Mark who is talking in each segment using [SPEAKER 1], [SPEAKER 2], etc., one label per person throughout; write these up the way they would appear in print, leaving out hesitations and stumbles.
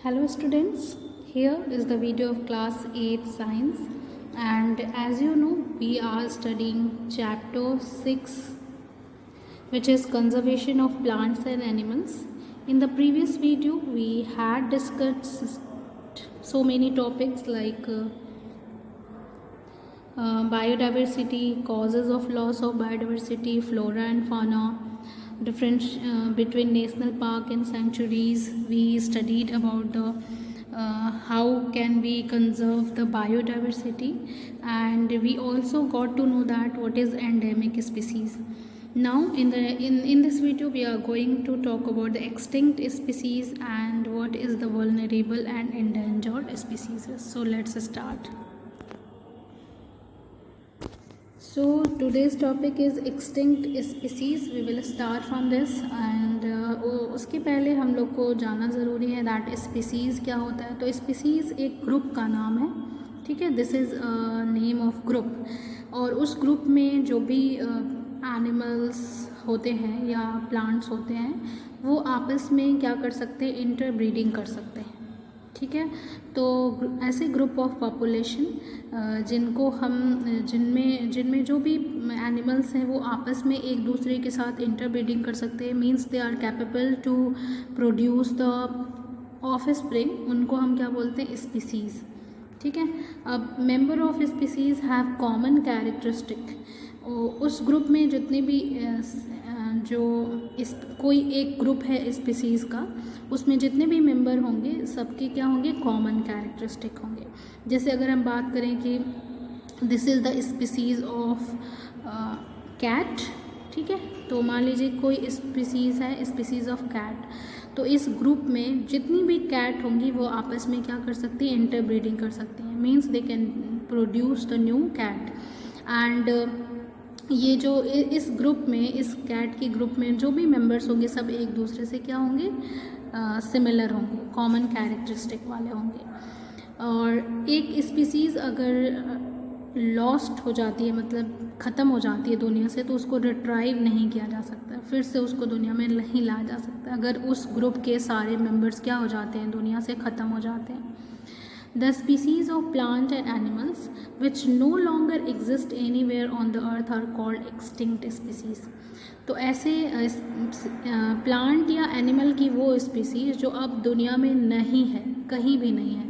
[SPEAKER 1] Hello students, here is the video of class 8 science, and as you know we are studying chapter 6, which is conservation of plants and animals. In the previous video we had discussed so many topics like biodiversity, causes of loss of biodiversity, flora and fauna, difference between national park and sanctuaries. We studied about the how can we conserve the biodiversity, and we also got to know that what is endemic species. Now in this video we are going to talk about the extinct species and what is the vulnerable and endangered species. So let's start. So today's topic is extinct species. We will start from this and उसके पहले हम लोग को जानना ज़रूरी है that species क्या होता है. तो स्पीसीज़ एक ग्रुप का नाम है, ठीक है. This is name of group. और उस ग्रुप में जो भी एनिमल्स होते हैं या प्लांट्स होते हैं वो आपस में क्या कर सकते हैं, इंटरब्रीडिंग कर सकते हैं, ठीक है. तो ऐसे ग्रुप ऑफ पॉपुलेशन जिनको हम जिनमें जो भी एनिमल्स हैं वो आपस में एक दूसरे के साथ इंटरब्रीडिंग कर सकते हैं, means they are capable to produce the offspring, उनको हम क्या बोलते हैं, स्पीसीज़, ठीक है. अब member of species have common characteristic. उस ग्रुप में जितने भी जो कोई एक ग्रुप है स्पीसीज़ का, उसमें जितने भी मेंबर होंगे सबके क्या होंगे, कॉमन कैरेक्टरिस्टिक होंगे. जैसे अगर हम बात करें कि this is the species of cat, ठीक है. तो मान लीजिए कोई स्पीसीज़ है, स्पीसीज़ ऑफ कैट. तो इस ग्रुप में जितनी भी कैट होंगी वो आपस में क्या कर सकती है, इंटरब्रीडिंग कर सकती हैं, means they can produce the new cat. And ये जो इस ग्रुप में, इस कैट के ग्रुप में जो भी मेंबर्स होंगे सब एक दूसरे से क्या होंगे, सिमिलर होंगे, कॉमन कैरेक्टरिस्टिक वाले होंगे. और एक स्पीसीज़ अगर लॉस्ट हो जाती है, मतलब ख़त्म हो जाती है दुनिया से, तो उसको रिट्राइव नहीं किया जा सकता, फिर से उसको दुनिया में नहीं लाया जा सकता अगर उस ग्रुप के सारे मेंबर्स क्या हो जाते हैं, दुनिया से ख़त्म हो जाते हैं. The species of plant and animals which no longer exist anywhere on the earth are called extinct species. तो ऐसे प्लांट या एनिमल की वो स्पीसीज जो अब दुनिया में नहीं है, कहीं भी नहीं है,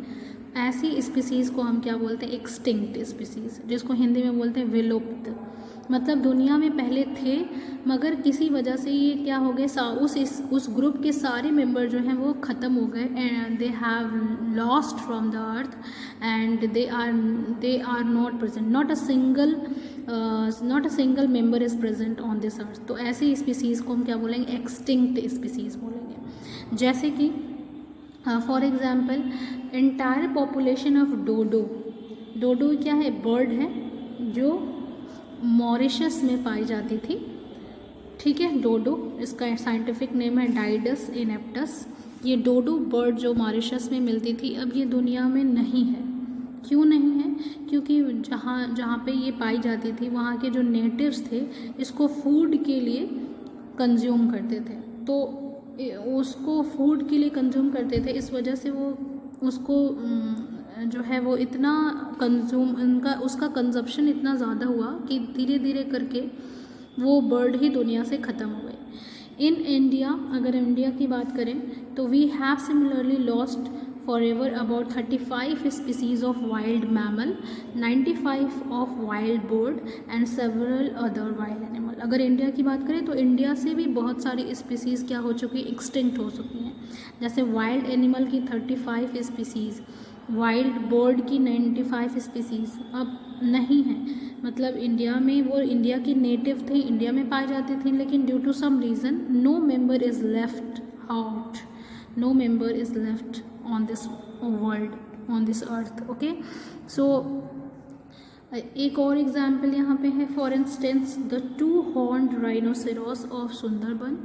[SPEAKER 1] ऐसी स्पीसीज़ को हम क्या बोलते हैं, एक्सटिंक्ट स्पीसीज़, जिसको हिंदी में बोलते हैं विलुप्त. मतलब दुनिया में पहले थे मगर किसी वजह से ये क्या हो गए, उस ग्रुप के सारे मेंबर जो हैं वो ख़त्म हो गए, and they have lost from the earth and they are not present, not a single member is present on this earth. तो ऐसी स्पीसीज़ को हम क्या बोलेंगे, एक्सटिंक्ट स्पीसीज़ बोलेंगे. जैसे कि for example entire population of dodo. Dodo क्या है, बर्ड है जो मॉरिशस में पाई जाती थी, ठीक है. डोडो, इसका साइंटिफिक नेम है डाइडस इनेप्टस. ये डोडो बर्ड जो मॉरिशस में मिलती थी अब ये दुनिया में नहीं है. क्यों नहीं है, क्योंकि जहाँ पे ये पाई जाती थी वहाँ के जो नेटिव्स थे इसको फूड के लिए कंज्यूम करते थे. तो उसको फूड के लिए कंज्यूम करते थे, इस वजह से वो उसको जो है वो इतना उसका कंजप्शन इतना ज़्यादा हुआ कि धीरे धीरे करके वो बर्ड ही दुनिया से ख़त्म हो गए. इन इंडिया, अगर इंडिया की बात करें तो we have similarly lost forever about 35 species of wild mammal, 95 of wild bird and several other wild animal. अगर इंडिया की बात करें तो इंडिया से भी बहुत सारी स्पीसीज़ क्या हो चुकी, एक्सटिंक्ट हो चुकी हैं. जैसे वाइल्ड एनिमल की 35 स्पीसीज़, वाइल्ड बर्ड की 95 स्पीसीज़ अब नहीं है. मतलब इंडिया में वो इंडिया की नेटिव थे, इंडिया में पाई जाती थी, लेकिन due to some reason no member is left out, no member is left on this world, on this earth. okay, so एक और एग्जाम्पल यहाँ पे है. For instance the 2 horned rhinoceros of Sundarban,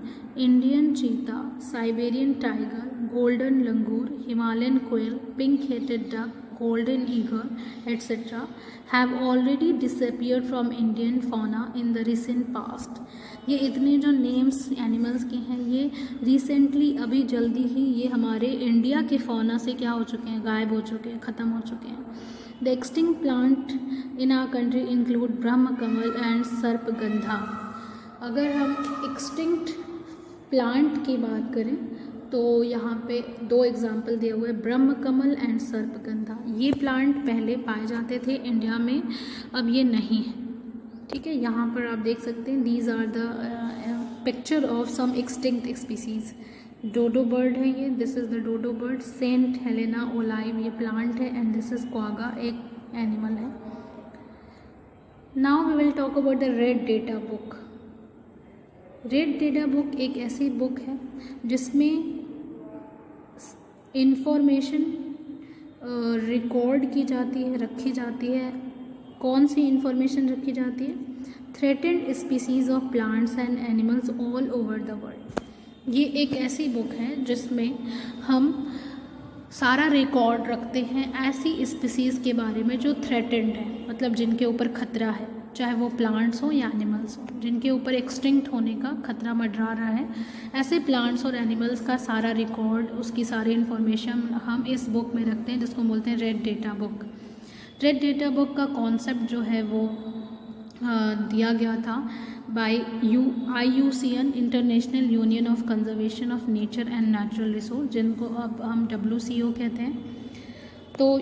[SPEAKER 1] Indian cheetah, Siberian tiger, golden langur, Himalayan koel, pink headed duck, golden eagle, etc., have already disappeared from Indian fauna in the recent past. ये इतने जो names animals के हैं ये recently अभी जल्दी ही ये हमारे इंडिया के फौना से क्या हो चुके हैं, गायब हो चुके हैं, ख़त्म हो चुके हैं. The extinct plant in our country include Brahma Kamal and सर्पगंधा. अगर हम एक्सटिंक्ट प्लांट की बात करें तो यहाँ पे 2 एग्जाम्पल दिए हुए, ब्रह्म कमल एंड सर्पगंधा. ये प्लांट पहले पाए जाते थे इंडिया में, अब ये नहीं है. ठीक है, यहाँ पर आप देख सकते हैं these are the picture of some extinct species. Dodo bird है ये, this is the dodo bird. Saint Helena olive ये प्लांट है एंड दिस इज़ क्वागा, एक एनिमल है. Now we will talk about the red data book. Red data book एक ऐसी book है जिसमें इंफॉर्मेशन रिकॉर्ड की जाती है, रखी जाती है. कौन सी इंफॉर्मेशन रखी जाती है? Threatened species of plants and animals all over the world. ये एक ऐसी बुक है जिसमें हम सारा रिकॉर्ड रखते हैं ऐसी स्पीसीज़ के बारे में जो थ्रेटेंड है, मतलब जिनके ऊपर खतरा है, चाहे वो प्लांट्स हो या एनिमल्स हो, जिनके ऊपर एक्सटिंक्ट होने का खतरा मंडरा रहा है. ऐसे प्लांट्स और एनिमल्स का सारा रिकॉर्ड, उसकी सारी इन्फॉर्मेशन हम इस बुक में रखते हैं जिसको बोलते हैं red data book. Red data book का कॉन्सेप्ट जो है वो दिया गया था by IUCN, international union of conservation of nature and natural resource, जिनको अब हम WCO कहते हैं. तो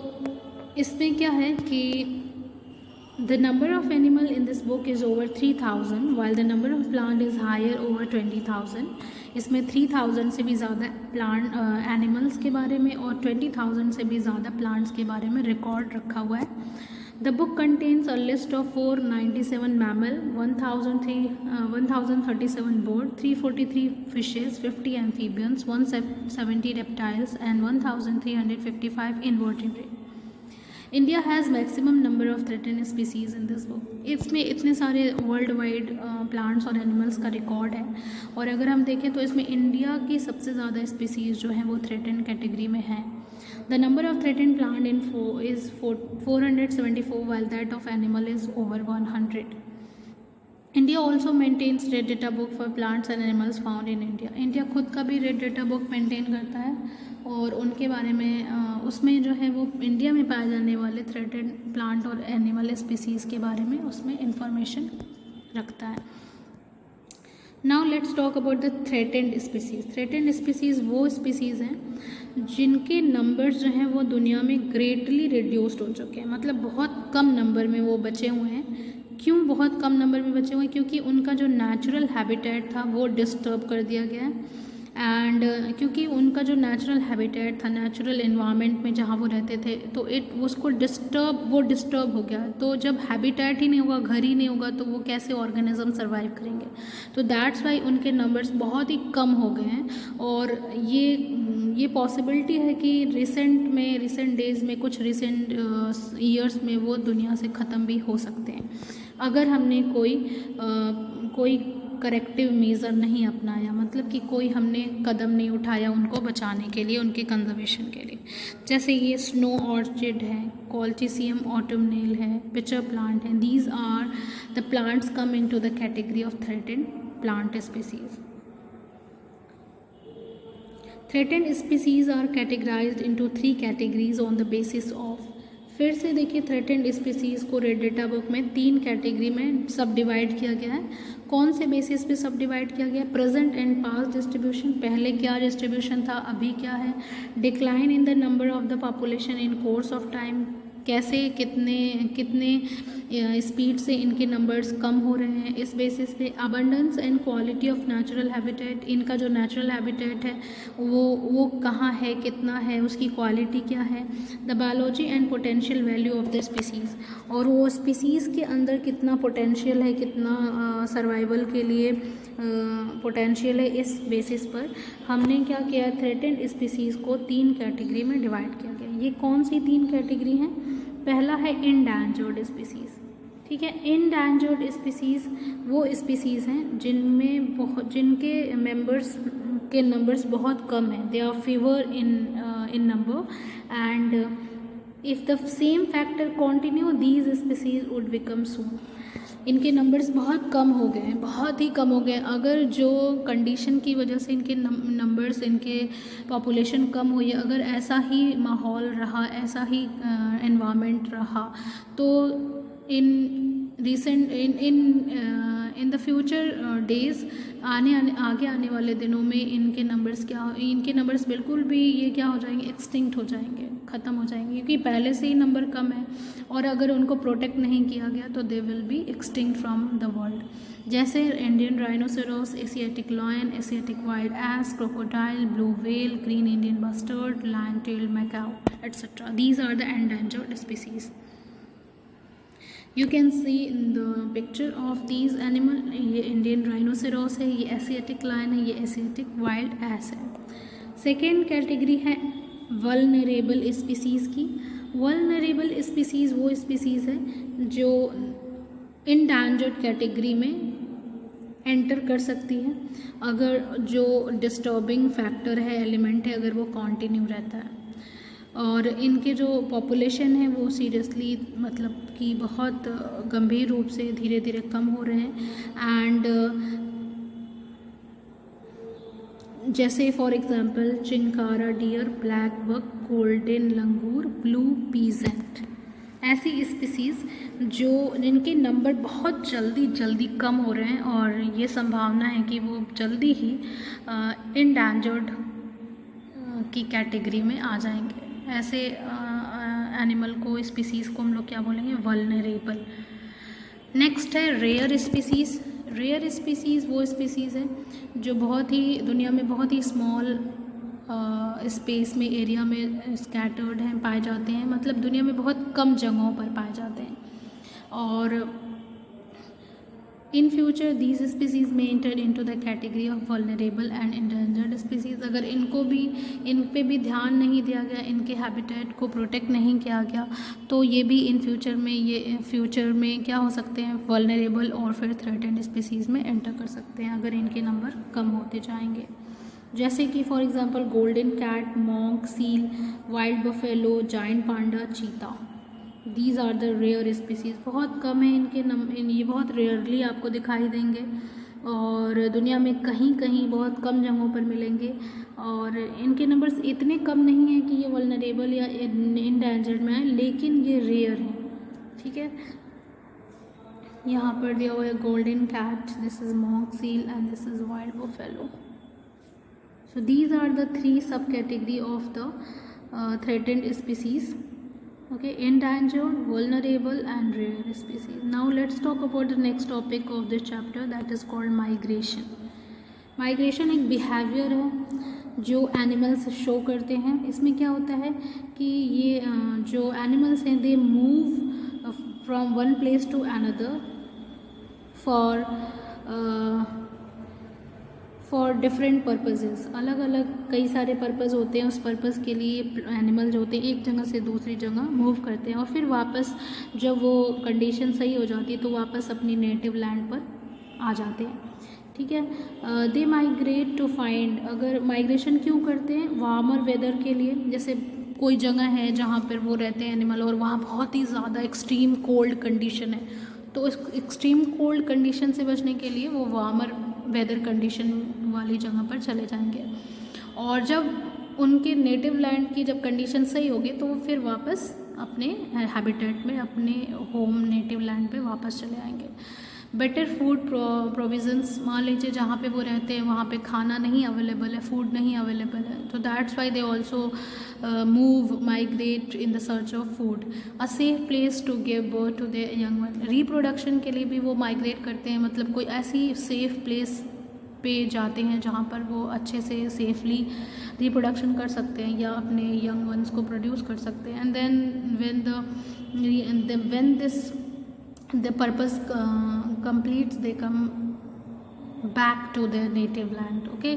[SPEAKER 1] इसमें क्या है कि the number of animal in this book is over 3000 while the number of plant is higher over 20,000. इसमें 3000 से भी ज़्यादा प्लांट एनिमल्स के बारे में और 20,000 से भी ज़्यादा प्लांट्स के बारे में रिकॉर्ड रखा हुआ है. The book contains a list of 497 mammal, 1037 bird, 343 fishes, 50 amphibians, 170 reptiles and 1355 invertebrates. India has maximum number of threatened species in this book. इसमें इतने सारे वर्ल्ड वाइड प्लांट्स और एनिमल्स का रिकॉर्ड है, और अगर हम देखें तो इसमें इंडिया की सबसे ज़्यादा स्पीसीज़ जो हैं वो थ्रेटेंड कैटेगरी में हैं. The number of threatened plant is 474 while that of animal is over 100. India also maintains red data book for plants and animals found in India. India खुद का भी रेड डेटा बुक मेंटेन करता है और उनके बारे में उसमें जो है वो इंडिया में पाए जाने वाले थ्रेटेड प्लांट और एनिमल स्पीसीज़ के बारे में उसमें इंफॉर्मेशन रखता है. Now let's talk about the threatened species. Threatened species वो स्पीसीज़ हैं जिनके नंबर्स जो हैं वो दुनिया में ग्रेटली रिड्यूस्ड हो चुके हैं, मतलब बहुत कम नंबर में वो बचे हुए हैं. क्यों बहुत कम नंबर में बचे हुए हैं? क्योंकि उनका जो नेचुरल हैबिटेट था वो डिस्टर्ब कर दिया गया है. एंड क्योंकि उनका जो नेचुरल हैबिटेट था, नेचुरल इन्वायरमेंट में जहाँ वो रहते थे, तो उसको डिस्टर्ब हो गया. तो जब हैबिटेट ही नहीं होगा, घर ही नहीं होगा, तो वो कैसे ऑर्गेनिज्म सर्वाइव करेंगे? तो दैट्स वाई उनके नंबर्स बहुत ही कम हो गए हैं. और ये पॉसिबिलिटी है कि रिसेंट डेज़ में, कुछ रिसेंट ईयर्स में वो दुनिया से ख़त्म भी हो सकते हैं अगर हमने कोई करेक्टिव मेज़र नहीं अपनाया, मतलब कि कोई हमने कदम नहीं उठाया उनको बचाने के लिए, उनके कंजर्वेशन के लिए. जैसे ये स्नो ऑर्चिड है, कॉल्चिसियम ऑटमनेल है, पिचर प्लांट है. These are the plants come into the category of threatened plant species. Threatened species are categorised into 3 categories on the basis of. फिर से देखिए, थ्रेटेंड स्पीसीज़ को रेड डेटा बुक में 3 category में सब divide किया गया है. कौन से बेसिस पे सब डिवाइड किया गया? प्रेजेंट एंड पास्ट डिस्ट्रीब्यूशन, पहले क्या डिस्ट्रीब्यूशन था, अभी क्या है. Decline in the number of the population in course of time, कैसे कितने स्पीड से इनके नंबर्स कम हो रहे हैं. इस बेसिस पे abundance and quality of natural habitat, इनका जो नेचुरल हैबिटेट है वो कहाँ है, कितना है, उसकी क्वालिटी क्या है. The biology and potential value of the species, और वो स्पीसीज़ के अंदर कितना पोटेंशियल है, कितना सर्वाइवल के लिए पोटेंशियल है. इस बेसिस पर हमने क्या किया, थ्रेटेंड स्पीसीज़ को 3 कैटेगरी में डिवाइड किया गया. ये कौन सी 3 कैटेगरी हैं? पहला है इंडैंजर्ड स्पीसीज़. ठीक है, इंडैंजर्ड स्पीसीज़ वो स्पीसीज़ हैं जिनके मेंबर्स के नंबर्स बहुत कम हैं. They are fewer in number and if the same factor continue these species would become soon. इनके नंबर्स बहुत कम हो गए हैं, बहुत ही कम हो गए हैं। अगर जो कंडीशन की वजह से इनके नंबर्स, इनके पॉपुलेशन कम हुई है, अगर ऐसा ही माहौल रहा, ऐसा ही एनवायरनमेंट रहा, तो इन द फ्यूचर डेज आगे आने वाले दिनों में इनके नंबर्स बिल्कुल भी ये क्या हो जाएंगे, एक्सटिंक्ट हो जाएंगे, ख़त्म हो जाएंगे, क्योंकि पहले से ही नंबर कम है और अगर उनको प्रोटेक्ट नहीं किया गया तो they will be extinct from the world. जैसे Indian rhinoceros, Asiatic lion, Asiatic wild ass, crocodile, blue whale, green Indian bustard, lion tailed macaque etcetera, these are the endangered species. You can see in the picture of these animal, ये Indian rhinoceros है, ये Asiatic lion है, ये Asiatic wild ass है। Second category है vulnerable species की। Vulnerable species वो species है जो इंडेंजर्ड कैटेगरी में एंटर कर सकती है अगर जो डिस्टर्बिंग फैक्टर है, एलिमेंट है, अगर वो कंटिन्यू रहता है, और इनके जो पॉपुलेशन है वो सीरियसली मतलब कि बहुत गंभीर रूप से धीरे धीरे कम हो रहे हैं। एंड जैसे for example chinkara deer, black buck, golden langur, blue pheasant, ऐसी स्पीसीज़ जिनके नंबर बहुत जल्दी कम हो रहे हैं और ये संभावना है कि वो जल्दी ही इंडेंजर्ड की कैटेगरी में आ जाएंगे। ऐसे एनिमल को, स्पीसीज़ को हम लोग क्या बोलेंगे, वल्नरेबल। नेक्स्ट है रेयर स्पीसीज़। रेयर स्पीसीज़ वो स्पीसीज़ है जो बहुत ही दुनिया में बहुत ही स्मॉल स्पेस में, एरिया में स्कैटर्ड हैं, पाए जाते हैं, मतलब दुनिया में बहुत कम जगहों पर पाए जाते हैं। और इन फ्यूचर दीज स्पीसीज़ में enter into the category of vulnerable and endangered species. अगर इन पे भी ध्यान नहीं दिया गया, इनके हैबिटेट को प्रोटेक्ट नहीं किया गया, तो ये भी इन फ्यूचर में क्या हो सकते हैं, वल्नरेबल और फिर थ्रेटेंड स्पीसीज़ में एंटर कर सकते हैं अगर इनके नंबर कम होते जाएंगे। जैसे कि for example golden cat, monk, seal, wild buffalo, giant panda, cheetah, these are the rare species. बहुत कम है ये बहुत रेयरली आपको दिखाई देंगे और दुनिया में कहीं बहुत कम जगहों पर मिलेंगे, और इनके नंबर्स इतने कम नहीं हैं कि ये वल्नरेबल या इंडेंजर्ड में है, लेकिन ये रेयर हैं। ठीक है, यहाँ पर दिया हुआ है golden cat, this is monk, seal and this is wild buffalo. So these are the three subcategory of the threatened species. Okay, endangered, vulnerable and rare species. Now let's talk about the next topic of this chapter, that is called migration. Migration एक behavior है जो animals show करते हैं। इसमें क्या होता है कि ये जो animals हैं they move from one place to another for different purposes. अलग अलग कई सारे पर्पज़ होते हैं, उस पर्पज़ के लिए एनिमल जो होते हैं एक जगह से दूसरी जगह मूव करते हैं और फिर वापस जब वो कंडीशन सही हो जाती है तो वापस अपनी नेटिव लैंड पर आ जाते हैं। ठीक है, दे माइग्रेट टू फाइंड, अगर माइग्रेशन क्यों करते हैं, वार्मर वेदर के लिए। जैसे कोई जगह है जहाँ पर वो रहते हैं एनिमल और वहाँ बहुत ही ज़्यादा एक्सट्रीम कोल्ड कंडीशन है, तो उस एक्सट्रीम कोल्ड कंडीशन से बचने के लिए वो वार्मर वेदर कंडीशन वाली जगह पर चले जाएंगे, और जब उनके नेटिव लैंड की जब कंडीशन सही होगी तो वो फिर वापस अपने हैबिटेट में, अपने होम नेटिव लैंड पे वापस चले आएंगे। बेटर फूड प्रोविजंस, मान लीजिए जहाँ पे वो रहते हैं वहाँ पे खाना नहीं अवेलेबल है, फूड नहीं अवेलेबल है, तो that's why they also move, migrate in the search of food. A safe place to give birth to the young one, reproduction के लिए भी वो माइग्रेट करते हैं, मतलब कोई ऐसी सेफ प्लेस पे जाते हैं जहाँ पर वो अच्छे से सेफली रिप्रोडक्शन कर सकते हैं या अपने यंग वंस को प्रोड्यूस कर सकते हैं। And then when this the purpose completes, they come back to their native land. Okay,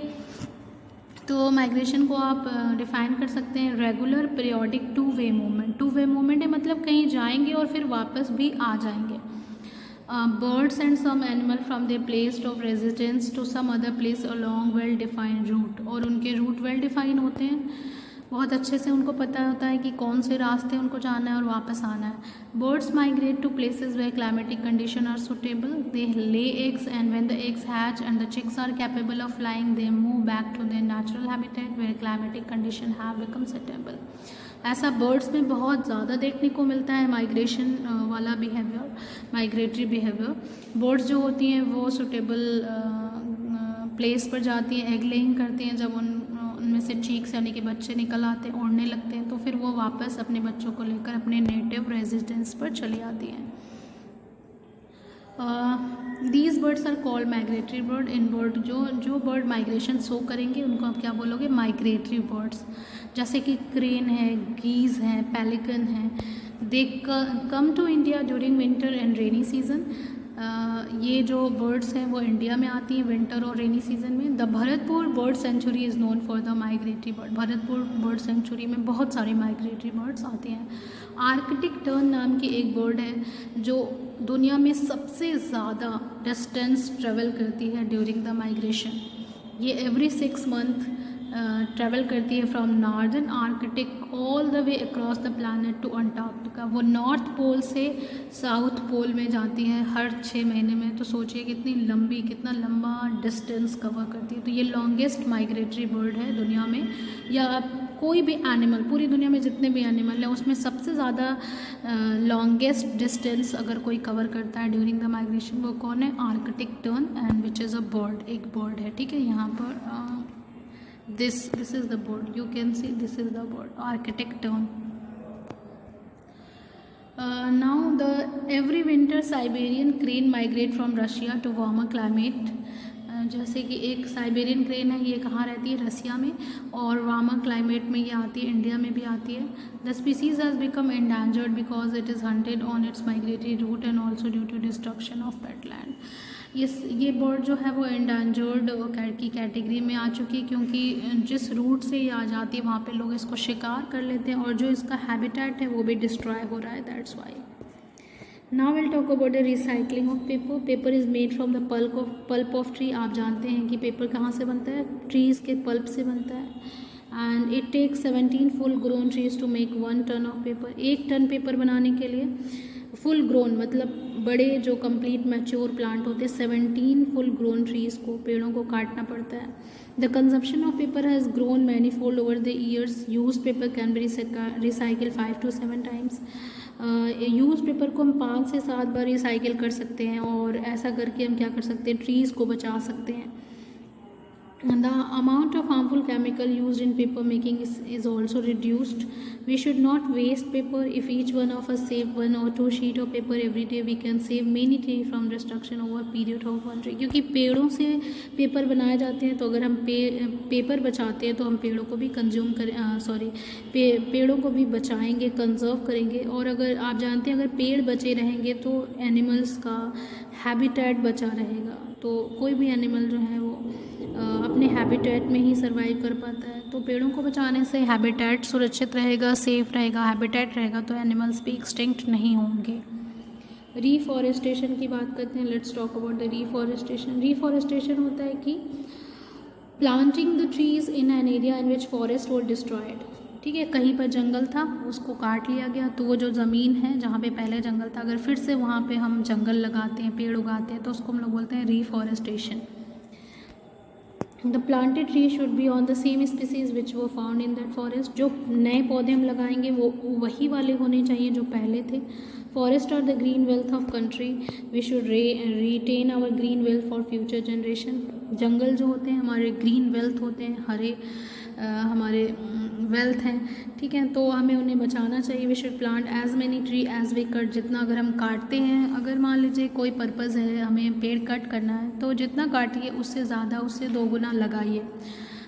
[SPEAKER 1] तो माइग्रेशन को आप डिफाइन कर सकते हैं regular periodic two way movement. Two way movement है मतलब कहीं जाएंगे और फिर वापस भी आ जाएंगे। Birds and some animal from their place of residence to some other place along well defined route, और उनके रूट वेल डिफाइन होते हैं, बहुत अच्छे से उनको पता होता है कि कौन से रास्ते उनको जाना है और वापस आना है। Birds migrate to places where climatic condition are suitable, they lay eggs and when the eggs hatch and the chicks are capable of flying they move back to their natural habitat where climatic condition have become suitable. ऐसा birds में बहुत ज़्यादा देखने को मिलता है migration वाला behaviour, migratory behaviour. Birds जो होती हैं वो सुटेबल प्लेस पर जाती हैं, एग लेइंग करती हैं। जब उनमें से चीक्स यानी कि बच्चे निकल आते हैं, उड़ने लगते हैं, तो फिर वो वापस अपने बच्चों को लेकर अपने नेटिव रेजिडेंस पर चली आती हैं। These birds are called migratory bird. इन बर्ड जो बर्ड माइग्रेशन शो करेंगे उनको आप क्या बोलोगे? Migratory birds. जैसे कि क्रेन है, गीज हैं, पेलिकन हैं। They come to India during winter and rainy season. ये जो बर्ड्स हैं वो इंडिया में आती हैं विंटर और रेनी सीजन में। The Bharatpur bird sanctuary is known for the migratory bird. Bharatpur bird sanctuary में बहुत सारे माइग्रेटरी बर्ड्स आते हैं। आर्कटिक टर्न नाम की एक बर्ड है जो दुनिया में सबसे ज़्यादा डिस्टेंस ट्रेवल करती है ड्यूरिंग द माइग्रेशन। ये एवरी 6 मंथ ट्रैवल करती है from northern arctic all the way across the planet to Antarctica. वो नॉर्थ पोल से साउथ पोल में जाती है हर 6 महीने में। तो सोचिए कितना लंबा डिस्टेंस कवर करती है। तो ये लॉन्गेस्ट माइग्रेटरी बर्ड है दुनिया में, या कोई भी एनिमल, पूरी दुनिया में जितने भी एनिमल हैं उसमें सबसे ज़्यादा लॉन्गेस्ट डिस्टेंस अगर कोई कवर करता है ड्यूरिंग द माइग्रेशन वो कौन है? Arctic tern, and which is a bird, एक बर्ड है। ठीक है, यहाँ पर this is the bird, you can see this is the bird, Arctic tern. Now the every winter Siberian crane migrate from Russia to warmer climate. जैसे कि एक Siberian crane है, ये कहाँ रहती है? रसिया में, और वार्मर क्लाइमेट में ये आती है, इंडिया में भी आती है। The species has become endangered because it is hunted on its migratory route and also due to destruction of wetland. ये बर्ड जो है वो एंडेंजर्ड की कैटेगरी में आ चुकी है, क्योंकि जिस रूट से ये आ जाती है वहाँ पे लोग इसको शिकार कर लेते हैं और जो इसका हैबिटेट है वो भी डिस्ट्रॉय हो रहा है, that's why. Now will talk about the recycling of paper. Paper is made from the pulp of tree. आप जानते हैं कि पेपर कहाँ से बनता है? ट्रीज़ के पल्प से बनता है। And it takes 17 full grown trees to make 1 ton of paper. 1 ton paper बनाने के लिए फुल ग्रोन मतलब बड़े जो कंप्लीट मैच्योर प्लांट होते हैं, 17 फुल ग्रोन ट्रीज़ को, पेड़ों को काटना पड़ता है। The consumption of paper has grown manifold over the years. Use paper can be recycle 5 to 7 times. Use paper को हम 5 से 7 बार रिसाइकिल कर सकते हैं, और ऐसा करके हम क्या कर सकते हैं? ट्रीज़ को बचा सकते हैं। The amount of harmful chemical used in paper making is also reduced. We should not waste paper. If each one of us save 1 or 2 sheet of paper every day, we can save many trees from destruction over a period of 1 year. क्योंकि पेड़ों से paper बनाए जाते हैं, तो अगर हम paper बचाते हैं तो हम पेड़ों को भी कंज्यूम करें, पेड़ों को भी बचाएंगे, कंजर्व करेंगे। और अगर आप जानते हैं अगर पेड़ बचे रहेंगे तो एनिमल्स का हैबिटेट बचा रहेगा। तो कोई भी एनिमल जो है वो अपने हैबिटेट में ही सर्वाइव कर पाता है। तो पेड़ों को बचाने से हैबिटेट सुरक्षित रहेगा, सेफ रहेगा, हैबिटेट रहेगा, तो एनिमल्स भी एक्सटिंक्ट नहीं होंगे। रीफॉरेस्टेशन की बात करते हैं। Let's talk about the reforestation. Reforestation होता है कि planting the trees in an area in which forest were destroyed. ठीक है, कहीं पर जंगल था, उसको काट लिया गया, तो वो जो ज़मीन है जहाँ पे पहले जंगल था, अगर फिर से वहाँ पे हम जंगल लगाते हैं, पेड़ उगाते हैं, तो उसको हम लोग बोलते हैं reforestation. The planted tree should be on the same species which were found in that forest. जो नए पौधे हम लगाएंगे वो वही वाले होने चाहिए जो पहले थे। Forest are the green wealth of country. We should retain our green wealth for future generation. जंगल जो होते हैं हमारे ग्रीन वेल्थ होते हैं, हरे हमारे वेल्थ हैं। ठीक है, तो हमें उन्हें बचाना चाहिए। We should plant as many tree as we cut. जितना अगर हम काटते हैं, अगर मान लीजिए कोई पर्पज़ है हमें पेड़ कट करना है, तो जितना काटिए उससे ज़्यादा, उससे 2 गुना लगाइए।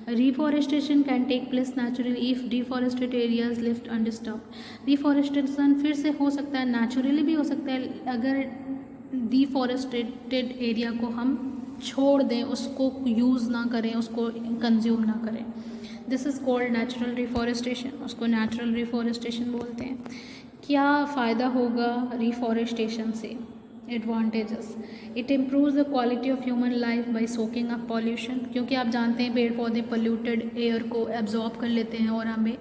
[SPEAKER 1] Reforestation can take place naturally if deforested areas left undisturbed. Reforestation फिर से हो सकता है, नेचुरली भी हो सकता है, अगर डिफॉरेस्टेड एरिया को हम छोड़ दें, उसको यूज़ ना करें, उसको कंज्यूम ना करें। This is called natural reforestation. उसको नेचुरल रिफॉरेस्टेशन बोलते हैं। क्या फ़ायदा होगा रिफॉरेस्टेशन से? Advantages, it improves the quality of human life by soaking up pollution, क्योंकि आप जानते हैं पेड़ पौधे पोल्यूटेड एयर को एब्जॉर्ब कर लेते हैं और हमें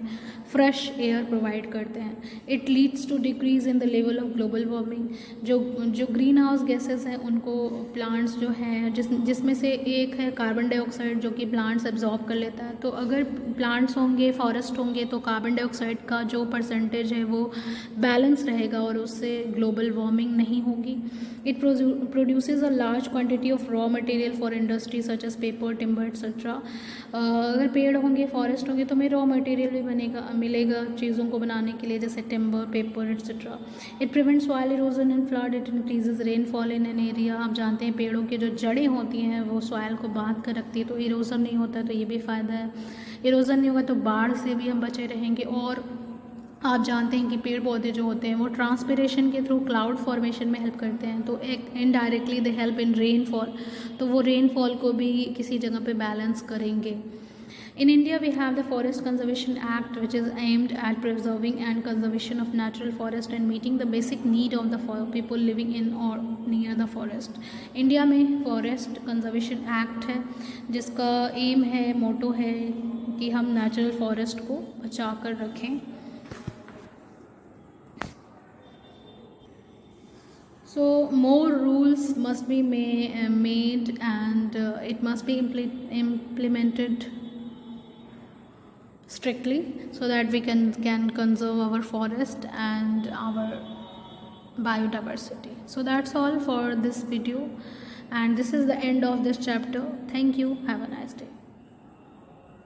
[SPEAKER 1] फ्रेश एयर प्रोवाइड करते हैं। It leads to decrease in the level of global warming, जो ग्रीन हाउस गैसेस हैं उनको प्लांट्स जो हैं जिसमें से एक है कार्बन डाइऑक्साइड जो कि प्लांट्स एब्जॉर्ब कर लेता है। तो अगर प्लांट्स होंगे, फॉरेस्ट होंगे, तो कार्बन डाइऑक्साइड का जो परसेंटेज है वो बैलेंस रहेगा और उससे ग्लोबल वार्मिंग नहीं होगी। It produces a large quantity of raw material for industry such as paper, timber etcetera. अगर पेड़ होंगे, फॉरेस्ट होंगे तो हमें रॉ मटेरियल भी मिलेगा चीज़ों को बनाने के लिए, जैसे timber, paper etcetera. It prevents soil erosion and flood, it increases rainfall in an area. आप जानते हैं पेड़ों के जो जड़ें होती हैं वो सॉइल को बांध कर रखती है, तो इरोजन नहीं होता, तो ये भी फ़ायदा है। इरोजन नहीं होगा तो बाढ़ से भी हम बचे रहेंगे। और आप जानते हैं कि पेड़ पौधे जो होते हैं वो ट्रांसपिरेशन के थ्रू क्लाउड फॉर्मेशन में हेल्प करते हैं, तो एक indirectly they help in rainfall, तो वो रेनफॉल को भी किसी जगह पे बैलेंस करेंगे। In India, we have the Forest Conservation Act, which is aimed at preserving and conservation of natural forest and meeting the basic need of the people living in or near the forest. India में forest conservation act है जिसका M है, मोटो है कि हम natural forest को बचा कर रखें। So more rules must be made and it must be implemented strictly so that we can conserve our forest and our biodiversity. So that's all for this video and this is the end of this chapter. Thank you. Have a nice day.